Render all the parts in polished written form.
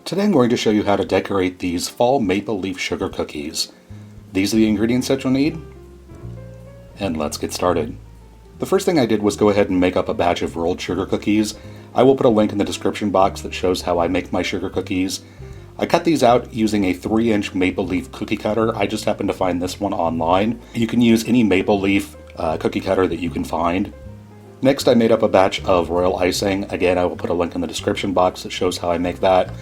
Today I'm going to show you how to decorate these fall maple leaf sugar cookies. These are the ingredients that you'll need, and let's get started. The first thing I did was go ahead and make up a batch of rolled sugar cookies. I will put a link in the description box that shows how I make my sugar cookies. I cut these out using a 3-inch maple leaf cookie cutter. I just happened to find this one online. You can use any maple leaf cookie cutter that you can find. Next, I made up a batch of royal icing. Again, I will put a link in the description box that shows how I make that.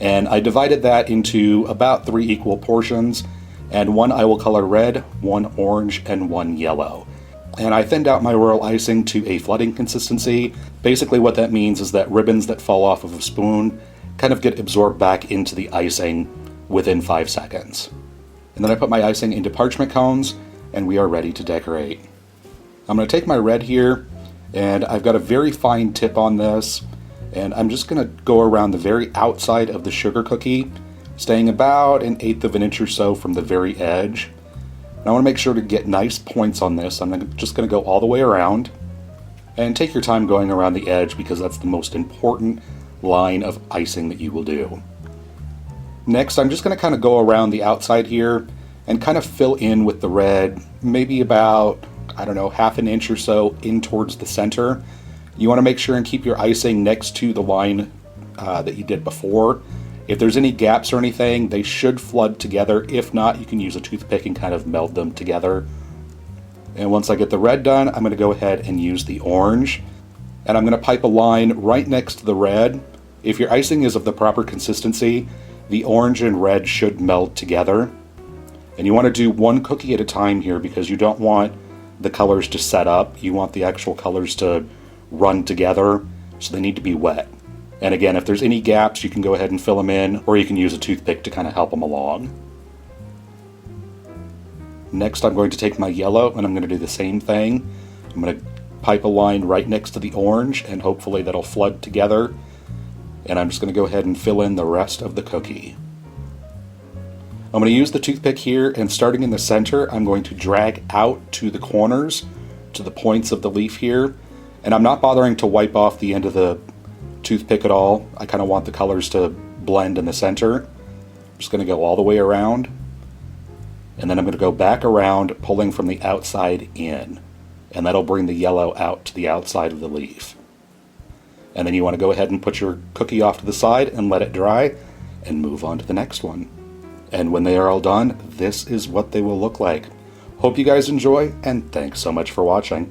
And I divided that into about 3 equal portions, and one I will color red, one orange, and one yellow. And I thinned out my royal icing to a flooding consistency. Basically what that means is that ribbons that fall off of a spoon kind of get absorbed back into the icing within 5 seconds. And then I put my icing into parchment cones, and we are ready to decorate. I'm going to take my red here, and I've got a very fine tip on this, and I'm just going to go around the very outside of the sugar cookie, staying about 1/8 of an inch or so from the very edge. And I want to make sure to get nice points on this. I'm just going to go all the way around, and take your time going around the edge because that's the most important line of icing that you will do. Next, I'm just going to kind of go around the outside here and kind of fill in with the red, maybe about, I don't know, 1/2 inch or so in towards the center. You want to make sure and keep your icing next to the line that you did before. If there's any gaps or anything, they should flood together. If not, you can use a toothpick and kind of meld them together. And once I get the red done, I'm going to go ahead and use the orange. And I'm going to pipe a line right next to the red. If your icing is of the proper consistency, the orange and red should meld together. And you want to do one cookie at a time here because you don't want the colors to set up. You want the actual colors to run together, so they need to be wet. And again, if there's any gaps, you can go ahead and fill them in, or you can use a toothpick to kind of help them along. Next, I'm going to take my yellow, and I'm going to do the same thing. I'm going to pipe a line right next to the orange, and hopefully that'll flood together. And I'm just going to go ahead and fill in the rest of the cookie. I'm going to use the toothpick here, and starting in the center, I'm going to drag out to the corners, to the points of the leaf here. And I'm not bothering to wipe off the end of the toothpick at all. I kind of want the colors to blend in the center. I'm just going to go all the way around. And then I'm going to go back around, pulling from the outside in. And that'll bring the yellow out to the outside of the leaf. And then you want to go ahead and put your cookie off to the side and let it dry, and move on to the next one. And when they are all done, this is what they will look like. Hope you guys enjoy, and thanks so much for watching.